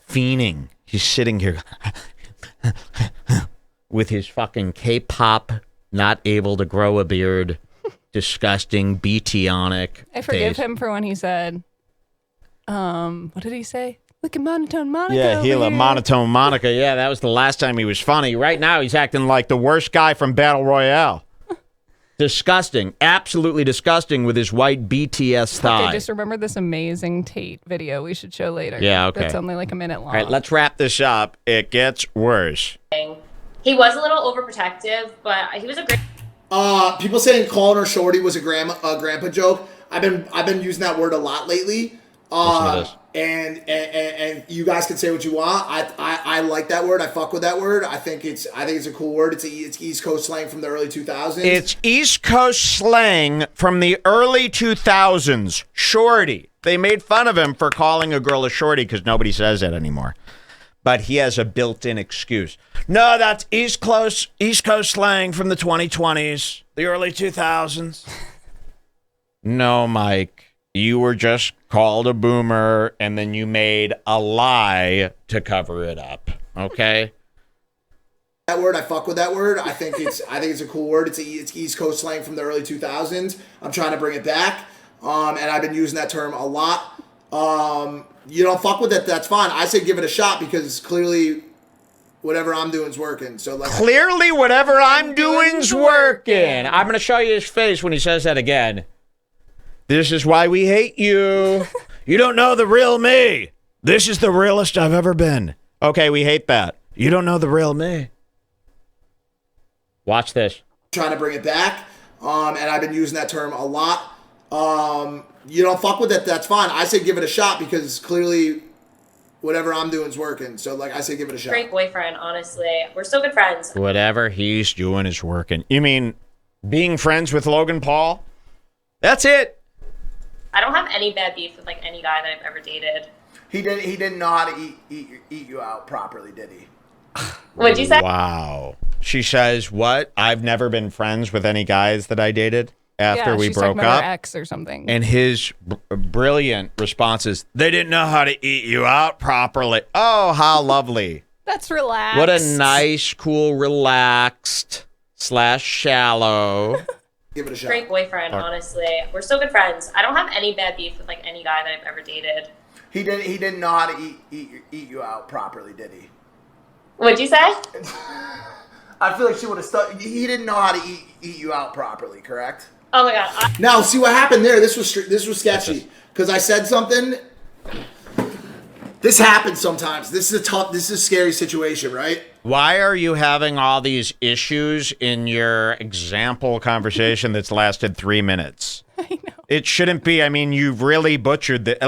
Fiending. He's sitting here with his fucking K-pop, not able to grow a beard, disgusting, BT-onic I forgive face. him for when he said, what did he say? Look at Monotone Monica. Yeah, over Gila, here. Monotone Monica. Yeah, that was the last time he was funny. Right now, he's acting like the worst guy from Battle Royale. Disgusting. Absolutely disgusting with his white BTS thigh. Okay, just remember this amazing Tate video we should show later. Yeah, okay. That's only like a minute long. All right, let's wrap this up. It gets worse. He was a little overprotective, but he was a great. People saying calling her shorty was a grandpa joke. I've been using that word a lot lately. Listen to this. and you guys can say what you want. I like that word. I fuck with that word. I think it's a cool word. It's East Coast slang from the early 2000s. It's East Coast slang from the early 2000s. Shorty. They made fun of him for calling a girl a shorty because nobody says that anymore. But he has a built-in excuse. No, that's East Coast slang from the 2020s, the early 2000s. No, Mike. You were just called a boomer, and then you made a lie to cover it up. Okay? That word, I fuck with that word. I think it's a cool word. It's East Coast slang from the early 2000s. I'm trying to bring it back, and I've been using that term a lot. You don't fuck with it, that's fine. I say give it a shot because clearly whatever I'm doing is working. So clearly whatever I'm doing's working. I'm going to show you his face when he says that again. This is why we hate you. You don't know the real me. This is the realest I've ever been. Okay, we hate that. You don't know the real me. Watch this. Trying to bring it back, and I've been using that term a lot. You don't fuck with it, that's fine. I say give it a shot because clearly whatever I'm doing is working. So I say give it a shot. Great boyfriend, honestly. We're still good friends. Whatever he's doing is working. You mean being friends with Logan Paul? That's it. I don't have any bad beef with any guy that I've ever dated. He didn't know how to eat you out properly, did he? What'd you say? Wow. She says, what? I've never been friends with any guys that I dated after we broke up. Her ex or something. And his brilliant response is, they didn't know how to eat you out properly. Oh, how lovely. That's relaxed. What a nice, cool, relaxed / shallow. Give it a shot. Great boyfriend, honestly. We're still good friends. I don't have any bad beef with any guy that I've ever dated. He didn't know how to eat you out properly, did he? What'd you say? I feel like she would have stuck. He didn't know how to eat you out properly, correct? Oh my god. Now, see what happened there. This was sketchy because I said something. This happens sometimes. This is a scary situation, right? Why are you having all these issues in your example conversation that's lasted 3 minutes? I know. It shouldn't be. I mean, you've really butchered the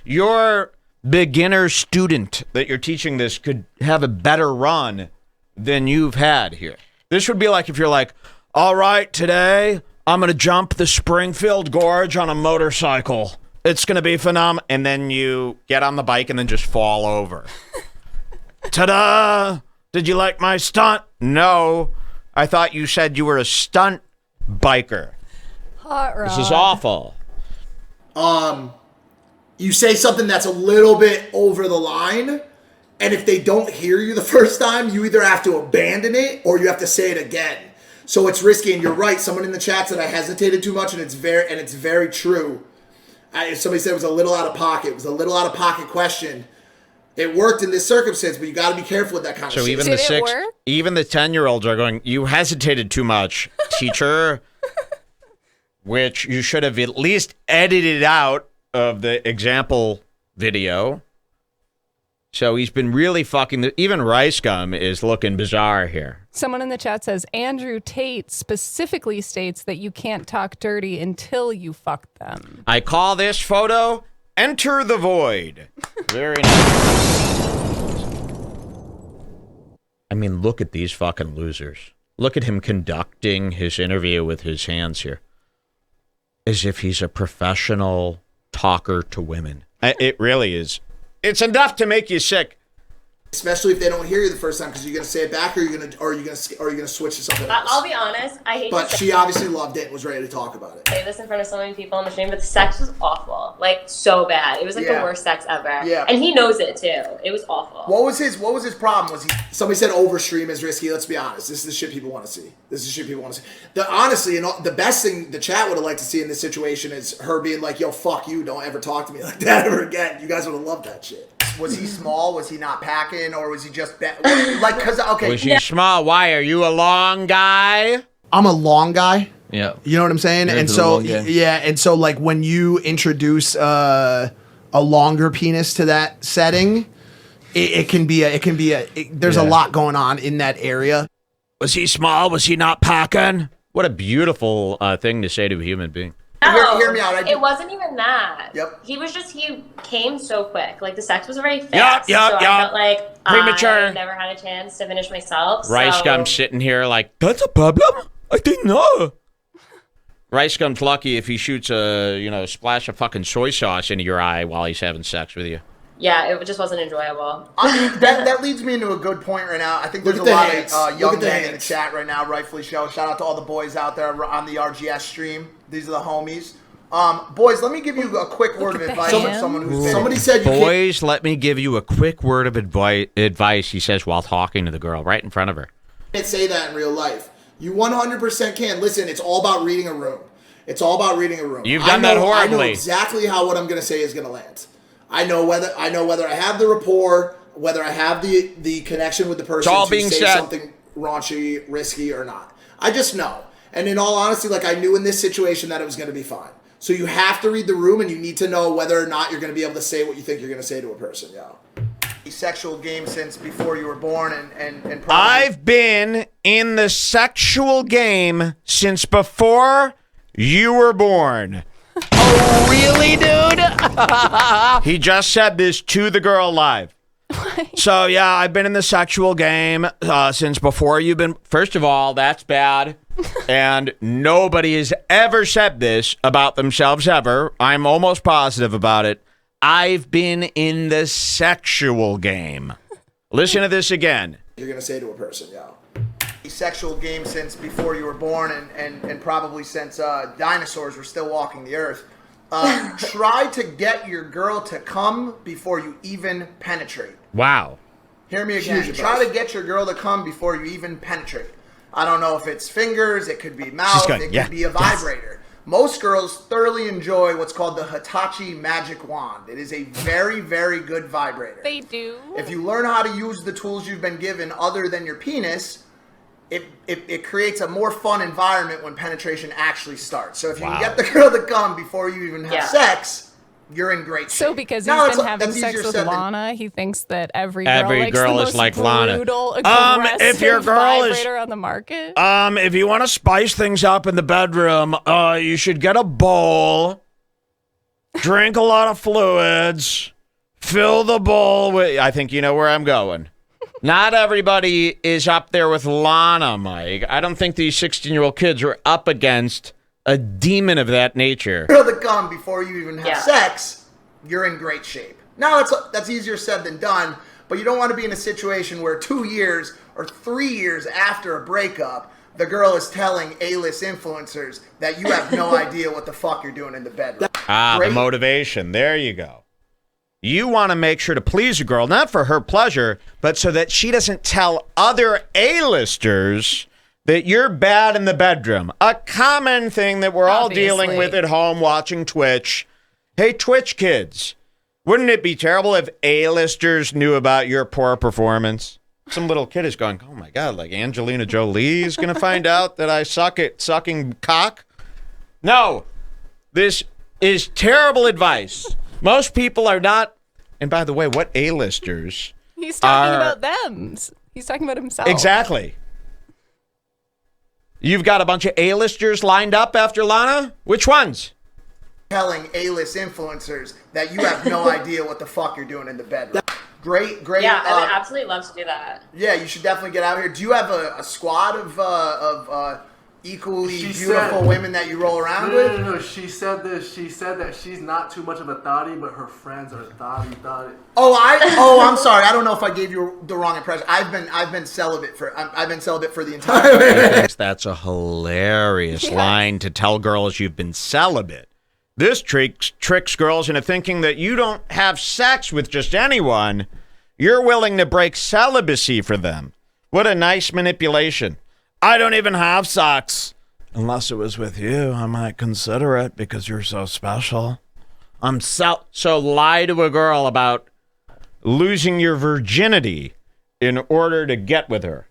your beginner student that you're teaching this could have a better run than you've had here. This would be like if you're like, all right, today I'm going to jump the Springfield Gorge on a motorcycle. It's going to be phenomenal. And then you get on the bike and then just fall over. Ta-da! Did you like my stunt? No. I thought you said you were a stunt biker. Hot rod. This is awful. You say something that's a little bit over the line, and if they don't hear you the first time, you either have to abandon it or you have to say it again. So it's risky, and you're right. Someone in the chat said I hesitated too much, and it's very true. Somebody said it was a little out of pocket. It was a little out of pocket question. It worked in this circumstance, but you got to be careful with that kind of shit. So even the 10-year-olds are going, you hesitated too much, teacher, which you should have at least edited out of the example video. So he's been really fucking... Even Ricegum is looking bizarre here. Someone in the chat says, Andrew Tate specifically states that you can't talk dirty until you fuck them. I call this photo Enter the Void. Very nice. I mean, look at these fucking losers. Look at him conducting his interview with his hands here. As if he's a professional talker to women. It really is. It's enough to make you sick. Especially if they don't hear you the first time, because you're gonna say it back, or you're gonna switch to something else. I'll be honest, I hate. But she obviously loved it and was ready to talk about it. I say this in front of so many people on the stream, but the sex was awful, so bad. It was the worst sex ever. Yeah. And he knows it too. It was awful. What was his problem? Was he? Somebody said overstream is risky. Let's be honest. This is the shit people want to see. Honestly, the best thing the chat would have liked to see in this situation is her being like, "Yo, fuck you! Don't ever talk to me like that ever again." You guys would have loved that shit. Was he small? Was he not packing? Or was he just okay. Was he small? Why? Are you a long guy? I'm a long guy. Yeah. You know what I'm saying? And so when you introduce a longer penis to that setting, there's a lot going on in that area. Was he small? Was he not packing? What a beautiful thing to say to a human being. No, hear me out. It wasn't even that. Yep. He came so quick. Like, the sex was very fast. Yup. I felt like Premature. I never had a chance to finish myself. Ricegum sitting here like, that's a problem? I didn't know. Ricegum's lucky if he shoots a splash of fucking soy sauce into your eye while he's having sex with you. Yeah, it just wasn't enjoyable. I mean, that leads me into a good point right now. I think there's a lot of young men in the chat right now, rightfully so. Shout out to all the boys out there on the RGS stream. These are the homies. Boys, let me give you a quick word of advice from someone who's been... Somebody said Boys, let me give you a quick word of advice, he says while talking to the girl right in front of her. You can't say that in real life. You 100% can. Listen, it's all about reading a room. It's all about reading a room. You've done that horribly. I know exactly how what I'm going to say is going to land. I know whether I have the rapport, whether I have the connection with the person all to being say said. something raunchy, risky, or not. I just know. And in all honesty, like, I knew in this situation that it was going to be fine. So you have to read the room, and you need to know whether or not you're going to be able to say what you think you're going to say to a person. Sexual game since before you were born, and probably... I've been in the sexual game since before you were born. Oh, really, dude? He just said this to the girl live. So, yeah, I've been in the sexual game since before you've been... First of all, that's bad. And nobody has ever said this about themselves ever. I'm almost positive about it. I've been in the sexual game. Listen to this again. You're going to say to a person, Sexual game since before you were born, and probably since dinosaurs were still walking the earth. Try to get your girl to come before you even penetrate. Wow. Hear me again. Try to get your girl to come before you even penetrate. I don't know if it's fingers, it could be mouth, it could be a vibrator. Most girls thoroughly enjoy what's called the Hitachi Magic Wand. It is a very, very good vibrator. They do. If you learn how to use the tools you've been given other than your penis, it creates a more fun environment when penetration actually starts. So if you can get the girl to come before you even have sex, you're in great shape. So because he's been having sex with Lana, he thinks that every girl is like Lana. If your girl is on the market. If you want to spice things up in the bedroom, you should get a bowl, drink a lot of fluids, fill the bowl with... I think you know where I'm going. Not everybody is up there with Lana, Mike. I don't think these 16-year-old kids are up against a demon of that nature. Girl to come before you even have sex, you're in great shape. Now, that's easier said than done, but you don't want to be in a situation where 2 years or 3 years after a breakup, the girl is telling A-list influencers that you have no idea what the fuck you're doing in the bedroom. The motivation. There you go. You want to make sure to please a girl, not for her pleasure, but so that she doesn't tell other A-listers that you're bad in the bedroom. A common thing that we're all dealing with at home watching Twitch. Hey, Twitch kids, wouldn't it be terrible if A-listers knew about your poor performance? Some little kid is going, oh my God, like Angelina Jolie is going to find out that I suck at sucking cock? No, this is terrible advice. Most people are not, and by the way, what A-listers? He's talking about them. He's talking about himself. Exactly. You've got a bunch of A-listers lined up after Lana? Which ones? Telling A-list influencers that you have no idea what the fuck you're doing in the bedroom. Great. Yeah, I would absolutely love to do that. Yeah, you should definitely get out here. Do you have a squad of equally beautiful women that you roll around with? No. She said this. She said that she's not too much of a thottie, but her friends are thottie. I'm sorry. I don't know if I gave you the wrong impression. I've been celibate for the entire time. He thinks that's a hilarious line to tell girls you've been celibate. This tricks girls into thinking that you don't have sex with just anyone. You're willing to break celibacy for them. What a nice manipulation. I don't even have sex. Unless it was with you, I might consider it because you're so special. So lie to a girl about losing your virginity in order to get with her.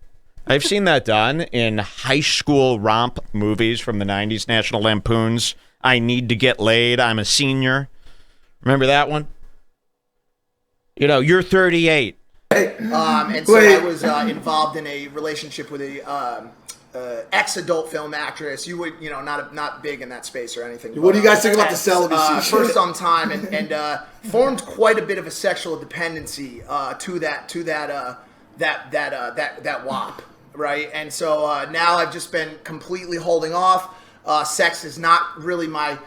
I've seen that done in high school romp movies from the 90s, National Lampoon's I Need to Get Laid, I'm a Senior. Remember that one? You know, you're 38. And so I was involved in a relationship with a ex-adult film actress. You would, not big in that space or anything. What do you guys think about the celibacy? For some time, and formed quite a bit of a sexual dependency to that WAP, right? And so now I've just been completely holding off. Sex is not really my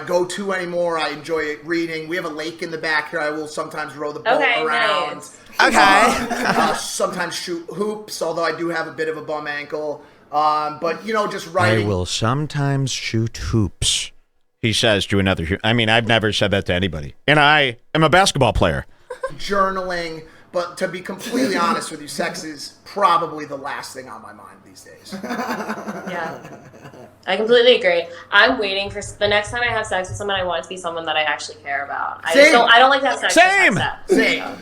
go-to anymore. I enjoy reading. We have a lake in the back here. I will sometimes row the boat around. Nice. Okay. Sometimes shoot hoops, although I do have a bit of a bum ankle. But just writing. I will sometimes shoot hoops, he says to another. I mean, I've never said that to anybody. And I am a basketball player. Journaling. But to be completely honest with you, sex is probably the last thing on my mind these days. Yeah. I completely agree. I'm waiting for the next time I have sex with someone. I want it to be someone that I actually care about. I don't like to have sex. Same.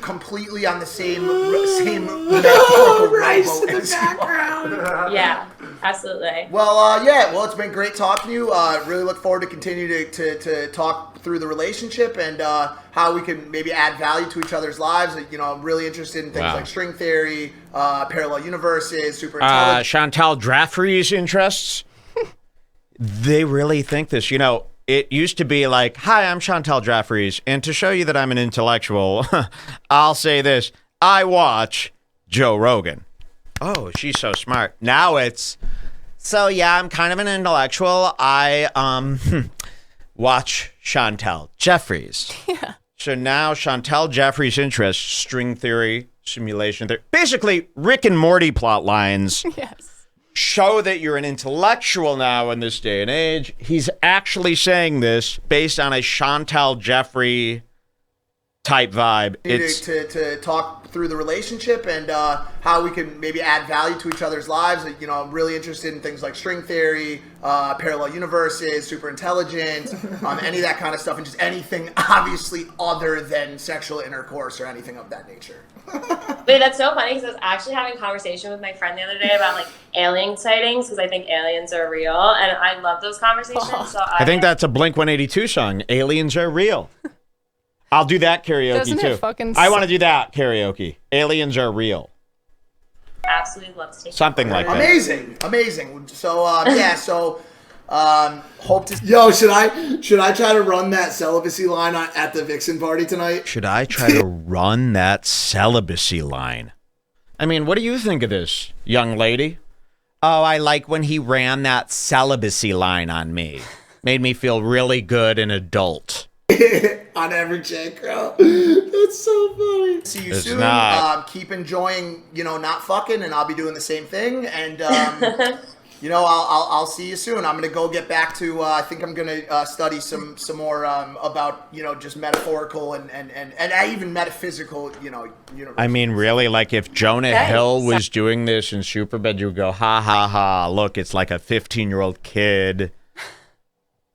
Completely on the same metaphorical rice in rainbow the as you background. Yeah, absolutely. Well, it's been great talking to you. Really look forward to continue to talk through the relationship and how we can maybe add value to each other's lives. I'm really interested in things like string theory, parallel universes, super intelligence. Chantal Jaffrey's interests. They really think this. It used to be like, hi, I'm Chantal Jaffrey's, and to show you that I'm an intellectual, I'll say this. I watch Joe Rogan. Oh, she's so smart. Now it's, so yeah, I'm kind of an intellectual. I watch Chantal Jeffries. Yeah. So now Chantal Jeffries' interests, string theory, simulation theory, basically Rick and Morty plot lines. Yes. Show that you're an intellectual now in this day and age. He's actually saying this based on a Chantal Jeffrey type vibe. It's to talk through the relationship and how we can maybe add value to each other's lives. I'm really interested in things like string theory, parallel universes, super intelligence, any of that kind of stuff, and just anything obviously other than sexual intercourse or anything of that nature. Wait, that's so funny because I was actually having a conversation with my friend the other day about alien sightings because I think aliens are real and I love those conversations. So I think that's a Blink-182 song. Aliens are real. I'll do that karaoke Doesn't too. it fucking I want to do that karaoke. Aliens are real. absolutely love to take Something like that. Amazing. So hope to. Yo, should I try to run that celibacy line at the Vixen party tonight? Should I try to run that celibacy line? I mean, what do you think of this, young lady? Oh, I like when he ran that celibacy line on me. Made me feel really good and adult. On every chick, bro. That's so funny. See you It's soon. not. Keep enjoying, not fucking, and I'll be doing the same thing. And I'll see you soon. I'm gonna go get back to. I think I'm gonna study some more about just metaphorical and even metaphysical. I mean, really, like if Jonah Hill was doing this in Superbad, you would go, ha ha ha! Look, it's like a 15-year-old kid.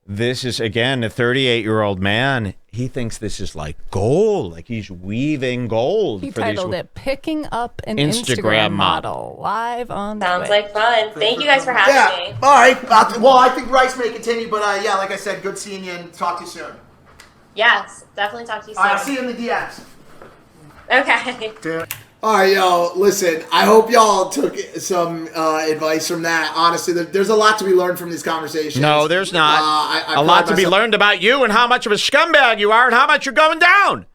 This is, again, a 38-year-old man. He thinks this is like gold, like he's weaving gold. He for titled these it "Picking Up an Instagram Instagram Model" live on. Sounds Twitch. like fun. Thank you guys for having me. All right. Well, I think Rice may continue, but like I said, good seeing you and talk to you soon. Yes, definitely talk to you soon. All right, I'll see you in the DMs. Okay. All right, yo, listen, I hope y'all took some advice from that. Honestly, there's a lot to be learned from these conversations. No, there's not. I a lot pride to be myself- learned about you and how much of a scumbag you are and how much you're going down.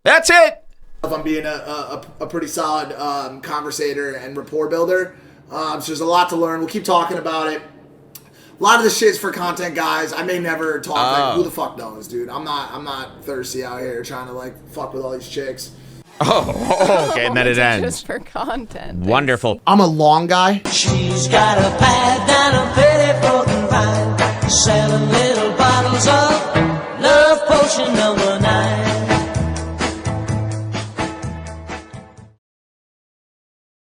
That's it. I'm being a pretty solid conversator and rapport builder. So there's a lot to learn. We'll keep talking about it. A lot of this shit's for content, guys. I may never talk like who the fuck knows, dude. I'm not thirsty out here trying to fuck with all these chicks. Oh, okay, and then it ends. Just for content. Wonderful. I'm a long guy. She's got a pad down a pretty